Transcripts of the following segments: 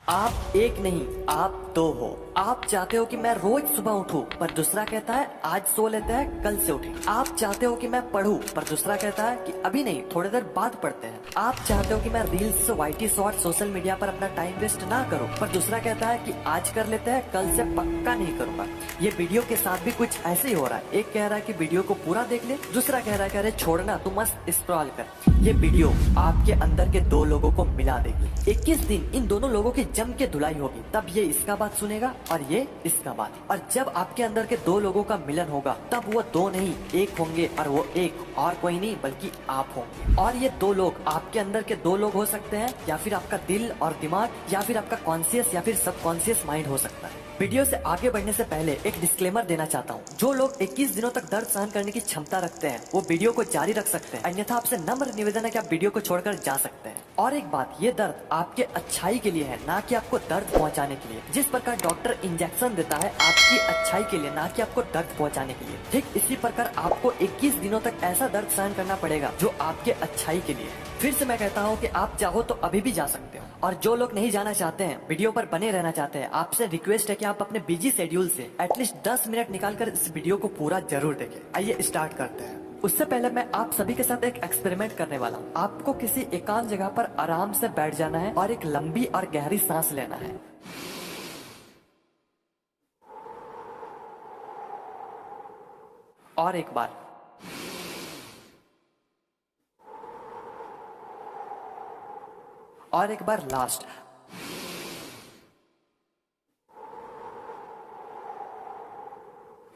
आप एक नहीं, आप दो हो। आप चाहते हो कि मैं रोज सुबह उठूं, पर दूसरा कहता है आज सो लेते हैं, कल से उठेंगे। आप चाहते हो कि मैं पढूं, पर दूसरा कहता है कि अभी नहीं, थोड़ी देर बाद पढ़ते हैं। आप चाहते हो कि मैं reels, YT short, social media पर अपना टाइम वेस्ट ना करूं, पर दूसरा कहता है कि आज कर लेते हैं, कल से पक्का नहीं करूंगा। ये वीडियो के साथ भी कुछ ऐसे ही हो रहा है। एक कह रहा है कि वीडियो को पूरा देख ले, दूसरा कह रहा है कि अरे छोड़ना, तू मस्त स्क्रॉल कर। ये वीडियो आपके अंदर के दो लोगों को मिला देगी। 21 दिन इन दोनों लोगों की जम के धुलाई होगी, तब ये इसका बात सुनेगा और ये इसका बात। और जब आपके अंदर के दो लोगों का मिलन होगा, तब वो दो नहीं एक होंगे, और वो एक और कोई नहीं बल्कि आप होंगे। और ये दो लोग आपके अंदर के दो लोग हो सकते हैं, या फिर आपका दिल और दिमाग, या फिर आपका कॉन्शियस या फिर सबकॉन्शियस माइंड हो सकता है। वीडियो से आगे बढ़ने से पहले एक डिस्क्लेमर देना चाहता हूँ। जो लोग 21 दिनों तक दर्द सहन करने की क्षमता रखते हैं, वो वीडियो को जारी रख सकते हैं, अन्यथा आपसे नम्र निवेदन है कि आप वीडियो को छोड़कर जा सकते हैं। और एक बात, ये दर्द आपके अच्छाई के लिए है, ना कि आपको दर्द पहुंचाने के लिए। जिस प्रकार डॉक्टर इंजेक्शन देता है आपकी अच्छाई के लिए, ना कि आपको दर्द पहुंचाने के लिए, ठीक इसी प्रकार आपको 21 दिनों तक ऐसा दर्द सहन करना पड़ेगा जो आपके अच्छाई के लिए है। फिर से मैं कहता हूँ कि आप चाहो तो अभी भी जा सकते हो। और जो लोग नहीं जाना चाहते हैं, वीडियो पर बने रहना चाहते हैं, आपसे रिक्वेस्ट है कि आप अपने बिजी शेड्यूल से एटलीस्ट 10 मिनट निकालकर इस वीडियो को पूरा जरूर देखें। आइए स्टार्ट करते हैं। उससे पहले मैं आप सभी के साथ एक एक्सपेरिमेंट करने वाला हूँ। आपको किसी एकांत जगह पर आराम से बैठ जाना है और एक लंबी और गहरी सांस लेना है। और एक बार। और एक बार लास्ट।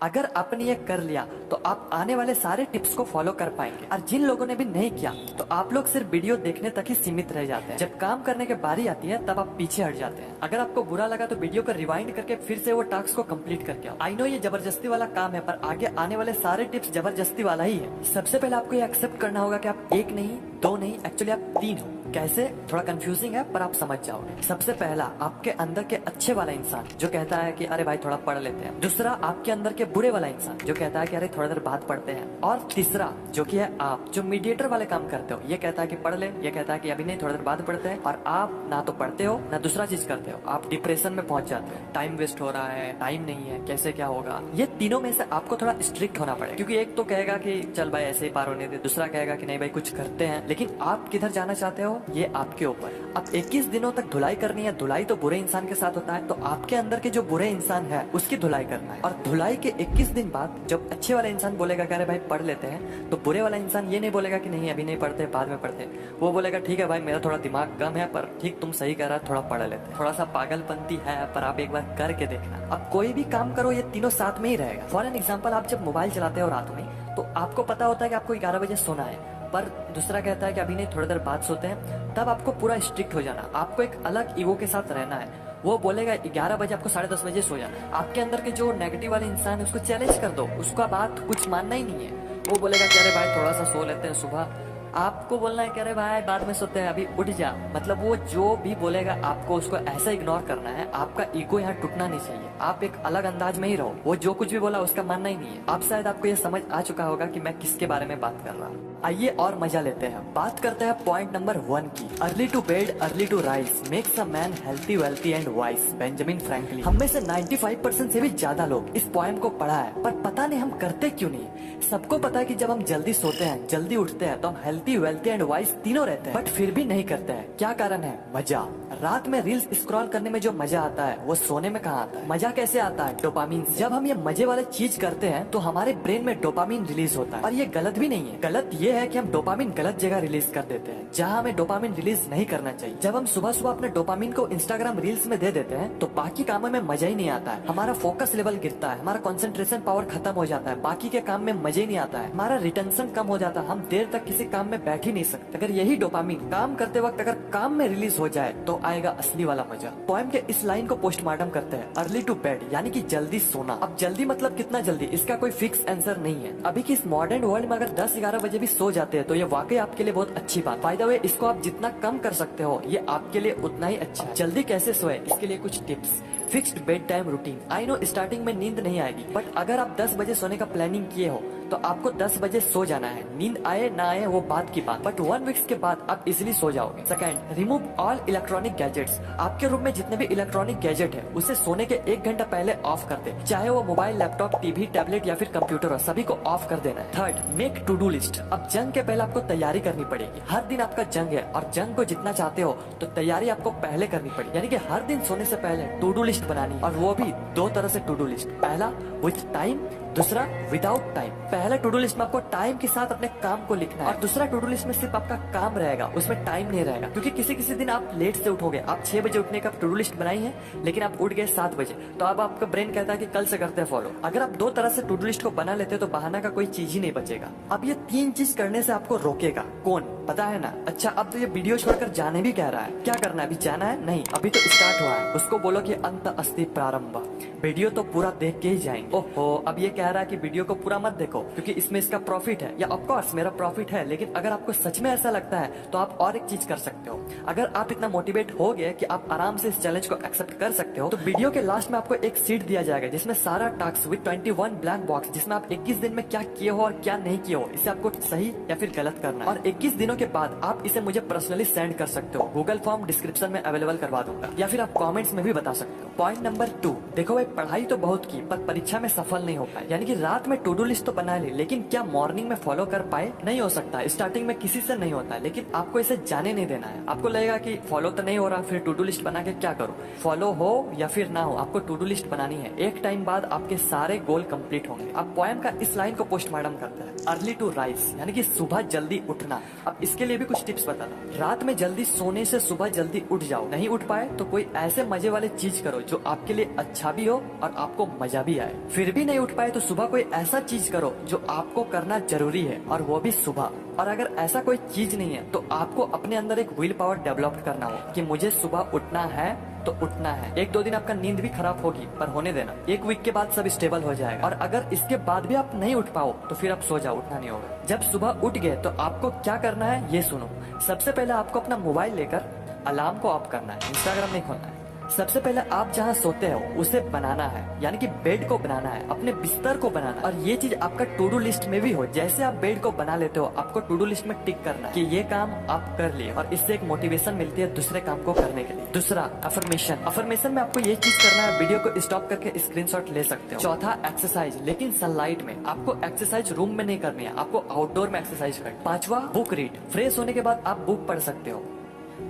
अगर आपने ये कर लिया तो आप आने वाले सारे टिप्स को फॉलो कर पाएंगे। और जिन लोगों ने भी नहीं किया तो आप लोग सिर्फ वीडियो देखने तक ही सीमित रह जाते हैं। जब काम करने की बारी आती है तब आप पीछे हट जाते हैं। अगर आपको बुरा लगा तो वीडियो को रिवाइंड करके फिर से वो टास्क को कंप्लीट करके आओ। आई नो ये जबरदस्ती वाला काम है, पर आगे आने वाले सारे टिप्स जबरदस्ती वाला ही है। सबसे पहले आपको ये एक्सेप्ट करना होगा कि आप एक नहीं, दो नहीं, एक्चुअली आप तीन हो। कैसे? थोड़ा कंफ्यूजिंग है पर आप समझ जाओगे। सबसे पहला, आपके अंदर के अच्छे वाला इंसान जो कहता है कि अरे भाई थोड़ा पढ़ लेते हैं। दूसरा, आपके अंदर के बुरे वाला इंसान जो कहता है कि अरे थोड़ा देर बाद पढ़ते हैं। और तीसरा जो कि है आप, जो मीडिएटर वाले काम करते हो, ये कहता है कि पढ़ ले, ये कहता है कि अभी नहीं, थोड़ा देर बाद पढ़ते हैं। और आप ना तो पढ़ते हो ना दूसरा चीज करते हो, आप डिप्रेशन में पहुंच जाते हो। टाइम वेस्ट हो रहा है, टाइम नहीं है, कैसे क्या होगा। ये तीनों में से आपको थोड़ा स्ट्रिक्ट होना पड़ेगा, क्योंकि एक तो कहेगा कि चल भाई ऐसे ही पार होने दे, दूसरा कहेगा कि नहीं भाई कुछ करते हैं। लेकिन आप किधर जाना चाहते हो ये आपके ऊपर। अब 21 दिनों तक धुलाई करनी है। धुलाई तो बुरे इंसान के साथ होता है, तो आपके अंदर के जो बुरे इंसान है उसकी धुलाई करना है। और धुलाई के 21 दिन बाद जब अच्छे वाला इंसान बोलेगा कि अरे भाई पढ़ लेते हैं, तो बुरे वाला इंसान ये नहीं बोलेगा कि नहीं अभी नहीं पढ़ते, बाद में पढ़ते। वो बोलेगा ठीक है भाई मेरा थोड़ा दिमाग कम है, पर ठीक तुम सही कह रहा है, थोड़ा पढ़ लेते। थोड़ा सा पागलपंती है, पर आप एक बार करके देखना। अब कोई भी काम करो ये तीनों साथ में ही रहेगा। फॉर एन एग्जाम्पल, आप जब मोबाइल चलाते हो रात में, तो आपको पता होता है कि आपको 11 बजे सोना है, पर दूसरा कहता है कि अभी नहीं, थोड़ी देर बाद सोते हैं। तब आपको पूरा स्ट्रिक्ट हो जाना। आपको एक अलग ईगो के साथ रहना है। वो बोलेगा 11 बजे, आपको 10:30 बजे सो जाना है। आपके अंदर के जो नेगेटिव वाले इंसान है उसको चैलेंज कर दो, उसका बात कुछ मानना ही नहीं है। वो बोलेगा कि अरे भाई थोड़ा सा सो लेते हैं सुबह। आपको बोलना है कि अरे भाई बाद में सोते हैं, अभी उठ जा। मतलब वो जो भी बोलेगा आपको उसको ऐसा इग्नोर करना है। आपका ईगो यहाँ टूटना नहीं चाहिए। आप एक अलग अंदाज में ही रहो। वो जो कुछ भी बोला उसका मानना ही नहीं है। अब शायद आपको ये समझ आ चुका होगा कि मैं किसके बारे में बात कर रहा हूँ। आइए और मजा लेते हैं। बात करते हैं पॉइंट नंबर 1 की। Early to bed early to rise makes a man healthy, wealthy and wise, Benjamin Franklin. हम में से 95% से भी ज्यादा लोग इस पोएम को पढ़ा है, पर पता नहीं हम करते क्यों नहीं। सबको पता है कि जब हम जल्दी सोते हैं, जल्दी उठते हैं, तो हम हेल्थी, वेल्थी एंड वाइज तीनों रहते हैं, बट फिर भी नहीं करते हैं। क्या कारण है? मजा। रात में रील्स स्क्रॉल करने में जो मजा आता है वो सोने में कहाँ आता है? मजा कैसे आता है? डोपामिन से। जब हम ये मजे वाले चीज करते हैं तो हमारे ब्रेन में डोपामिन रिलीज होता है। और ये गलत भी नहीं है। गलत ये है कि हम डोपामिन गलत जगह रिलीज कर देते हैं, जहाँ हमें डोपामिन रिलीज नहीं करना चाहिए। जब हम सुबह सुबह अपने डोपामिन को इंस्टाग्राम रील्स में दे देते हैं तो बाकी कामों में मजा ही नहीं आता है। हमारा फोकस लेवल गिरता है, हमारा कंसंट्रेशन पावर खत्म हो जाता है, बाकी के काम में मजे ही नहीं आता है, हमारा रिटेंशन कम हो जाता है, हम देर तक किसी काम में बैठ ही नहीं सकते। अगर यही डोपामिन काम करते वक्त अगर काम में रिलीज हो जाए तो आएगा असली वाला मजा। पोएम के इस लाइन को पोस्टमार्टम करते हैं अर्ली टू बेड, यानी कि जल्दी सोना। अब जल्दी मतलब कितना जल्दी, इसका कोई फिक्स आंसर नहीं है। अभी की इस मॉडर्न वर्ल्ड में अगर 10-11 बजे भी सो जाते हैं तो ये वाकई आपके लिए बहुत अच्छी बात। बाय द वे, इसको आप जितना कम कर सकते हो ये आपके लिए उतना ही अच्छा है। जल्दी कैसे सोए इसके लिए कुछ tips. Fixed bed time routine. I know starting में नींद नहीं आएगी, बट अगर आप 10 बजे सोने का प्लानिंग किए हो तो आपको 10 बजे सो जाना है। नींद आए ना आए वो बात की बात, बट 1 वीक्स के बाद आप इजिली सो जाओगे। Second, remove all electronic gadgets. आपके रूम में जितने भी इलेक्ट्रॉनिक गैजेट है उसे सोने के 1 घंटा पहले ऑफ कर दे, चाहे वो मोबाइल, लैपटॉप, टीवी, टैबलेट या फिर कंप्यूटर हो, सभी को ऑफ कर देना है। Third, make to do list. अब जंग के पहले आपको तैयारी करनी पड़ेगी। हर दिन आपका जंग है और जंग को जितना चाहते हो तो तैयारी आपको पहले करनी पड़ेगी, यानी कि हर दिन सोने से पहले टू डू लिस्ट बनानी है। और वो भी 2 तरह से टू डू लिस्ट, पहला विथ टाइम, दूसरा विदाउट टाइम। पहला टू डू लिस्ट में आपको टाइम के साथ अपने काम को लिखना है और दूसरा टू डू लिस्ट में सिर्फ आपका काम रहेगा, उसमें टाइम नहीं रहेगा। क्योंकि किसी किसी दिन आप लेट से उठोगे, आप 6 बजे उठने का टू डू लिस्ट बनाई है लेकिन आप उठ गए 7 बजे, तो अब आपका ब्रेन कहता है कि कल से करते हैं फॉलो। अगर आप 2 तरह से टू डू लिस्ट को बना लेते हो तो बहाना का कोई चीज ही नहीं बचेगा। अब ये 3 चीज करने से आपको रोकेगा कौन, पता है ना? अच्छा, अब तो ये वीडियो छोड़कर जाने भी कह रहा है। क्या करना है? अभी जाना है? नहीं, अभी तो स्टार्ट हुआ है। उसको बोलो कि अंत अस्ति प्रारंभ। वीडियो तो पूरा देख के ही जाएंगे। ओहो, अब ये कह रहा है कि वीडियो को पूरा मत देखो क्योंकि इसमें इसका प्रॉफिट है। या ऑफ कोर्स मेरा प्रॉफिट है, लेकिन अगर आपको सच में ऐसा लगता है तो आप और एक चीज कर सकते हो। अगर आप इतना मोटिवेट हो गए कि आप आराम से इस चैलेंज को एक्सेप्ट कर सकते हो तो वीडियो के लास्ट में आपको एक सीट दिया जाएगा जिसमें सारा टास्क विद 21 ब्लैंक बॉक्स, जिसमें आप 21 दिन में क्या किए हो और क्या नहीं किए हो, इसे आपको सही या फिर गलत करना है। और 21 दिनों के बाद आप इसे मुझे पर्सनली सेंड कर सकते हो। गूगल फॉर्म डिस्क्रिप्शन में अवेलेबल करवा दूंगा या फिर आप कमेंट्स में भी बता सकते हो। पॉइंट नंबर 2, देखो भाई, पढ़ाई तो बहुत की पर परीक्षा में सफल नहीं हो पाए, यानी कि रात में टू डू लिस्ट तो बना ली लेकिन क्या मॉर्निंग में फॉलो कर पाए? नहीं हो सकता। स्टार्टिंग में किसी से नहीं होता है, लेकिन आपको इसे जाने नहीं देना है। आपको लगेगा कि फॉलो तो नहीं हो रहा, फिर टू डू लिस्ट बना के क्या करूं? फॉलो हो या फिर ना हो, आपको टू डू लिस्ट बनानी है। एक टाइम बाद आपके सारे गोल कंप्लीट होंगे। अब पोएम का इस लाइन को पोस्टमार्टम करते हैं, अर्ली टू राइज, यानी कि सुबह जल्दी उठना। अब इसके लिए भी कुछ टिप्स बता रहा। रात में जल्दी सोने से सुबह जल्दी उठ जाओ। नहीं उठ पाए तो कोई ऐसे मजे वाले चीज करो जो आपके लिए अच्छा भी हो और आपको मजा भी आए। फिर भी नहीं उठ पाए तो सुबह कोई ऐसा चीज करो जो आपको करना जरूरी है और वो भी सुबह। और अगर ऐसा कोई चीज नहीं है तो आपको अपने अंदर एक विल पावर डेवलप करना हो कि मुझे सुबह उठना है तो उठना है। 1-2 दिन आपका नींद भी खराब होगी पर होने देना, 1 वीक के बाद सब स्टेबल हो जाएगा। और अगर इसके बाद भी आप नहीं उठ पाओ तो फिर आप सो जाओ, उठना नहीं होगा। जब सुबह उठ गए तो आपको क्या करना है ये सुनो। सबसे पहले आपको अपना मोबाइल लेकर अलार्म को ऑफ करना है, इंस्टाग्राम नहीं खोलना है। सबसे पहले आप जहाँ सोते हो उसे बनाना है, यानी कि बेड को बनाना है, अपने बिस्तर को बनाना है। और ये चीज आपका टू डू लिस्ट में भी हो। जैसे आप बेड को बना लेते हो आपको टू डू लिस्ट में टिक करना है कि ये काम आप कर लिए, और इससे एक मोटिवेशन मिलती है दूसरे काम को करने के लिए। दूसरा, अफर्मेशन। अफर्मेशन में आपको ये चीज करना है, वीडियो को स्टॉप करके स्क्रीनशॉट ले सकते हो। चौथा, एक्सरसाइज, लेकिन सनलाइट में। आपको एक्सरसाइज रूम में नहीं करनी है, आपको आउटडोर में एक्सरसाइज करनी। पांचवा, बुक रीड। फ्रेश होने के बाद आप बुक पढ़ सकते हो।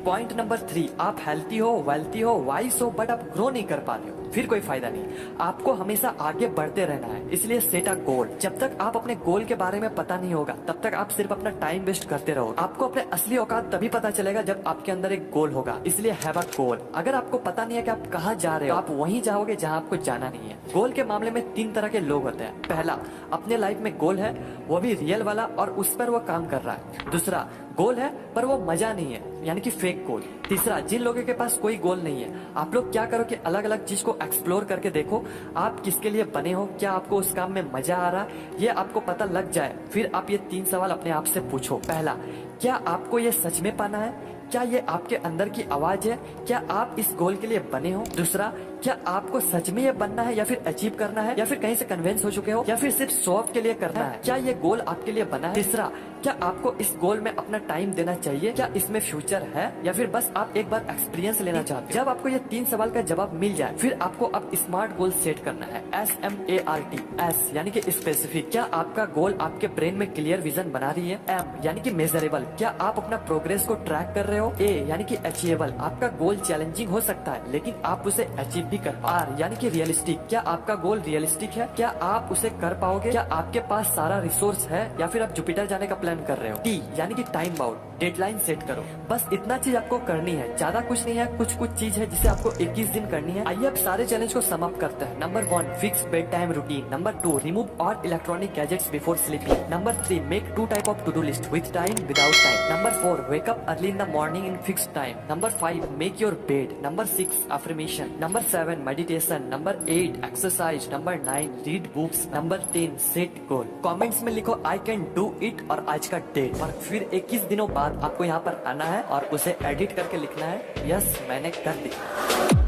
पॉइंट नंबर 3, आप हेल्थी हो, वेल्थी हो, वाइस हो, बट आप ग्रो नहीं कर पा रहे हो, फिर कोई फायदा नहीं। आपको हमेशा आगे बढ़ते रहना है, इसलिए सेट अ गोल। जब तक आप अपने गोल के बारे में पता नहीं होगा तब तक आप सिर्फ अपना टाइम वेस्ट करते रहोगे। आपको अपने असली औकात तभी पता चलेगा जब आपके अंदर एक गोल होगा, इसलिए हैव अ गोल। अगर आपको पता नहीं है कि आप कहाँ जा रहे हो, आप वहीं जाओगे जहाँ आपको जाना नहीं है। गोल के मामले में 3 तरह के लोग होते हैं। पहला, अपने लाइफ में गोल है, वो भी रियल वाला, और उस पर वो काम कर रहा है। दूसरा, गोल है पर वो मजा नहीं है, यानी कि फेक गोल। तीसरा, जिन लोगों के पास कोई गोल नहीं है। आप लोग क्या करो कि अलग अलग चीज को एक्सप्लोर करके देखो, आप किसके लिए बने हो, क्या आपको उस काम में मजा आ रहा है, ये आपको पता लग जाए। फिर आप ये 3 सवाल अपने आप से पूछो। पहला, क्या आपको ये सच में पाना है? क्या ये आपके अंदर की आवाज है? क्या आप इस गोल के लिए बने हो? दूसरा, क्या आपको सच में ये बनना है या फिर अचीव करना है, या फिर कहीं से कन्विंस हो चुके हो, या फिर सिर्फ शो ऑफ के लिए करना है? क्या ये गोल आपके लिए बना है? तीसरा, क्या आपको इस गोल में अपना टाइम देना चाहिए? क्या इसमें फ्यूचर है, या फिर बस आप एक बार एक्सपीरियंस लेना चाहते हो? जब आपको ये 3 सवाल का जवाब मिल जाए फिर आपको अब स्मार्ट गोल सेट करना है। SMART, S यानी कि स्पेसिफिक। क्या आपका गोल आपके ब्रेन में क्लियर विजन बना रही है? M यानी कि मेजरेबल। क्या आप अपना प्रोग्रेस को ट्रैक कर रहे हो? A यानी कि अचीवेबल। आपका गोल चैलेंजिंग हो सकता है लेकिन आप उसे अचीव भी कर पाओ। R यानी कि रियलिस्टिक। क्या आपका गोल रियलिस्टिक है? क्या आप उसे कर पाओगे? क्या आपके पास सारा रिसोर्स है, या फिर आप जुपिटर जाने का प्लान कर रहे हो? T यानी कि टाइम बाउंड, डेडलाइन सेट करो। बस इतना चीज आपको करनी है, ज्यादा कुछ नहीं है। कुछ चीज है जिसे आपको 21 दिन करनी है। आइए अब सारे चैलेंज को समाप्त करते हैं। Number 1, fix bed time routine. Number 2, remove all electronic gadgets before sleeping. Number 3, make 2 type of to do list, with time, without time. Number 4, wake up early in the morning in fix time. Number 5, make your bed. Number 6, affirmation. Number 7, meditation. Number 8, exercise. Number 9, read books. Number 10, set goal. Comments में लिखो I can do it और आज का date, और फिर 21 दिनों बाद आपको यहाँ पर आना है और उसे एडिट करके लिखना है, यस मैंने कर दिया।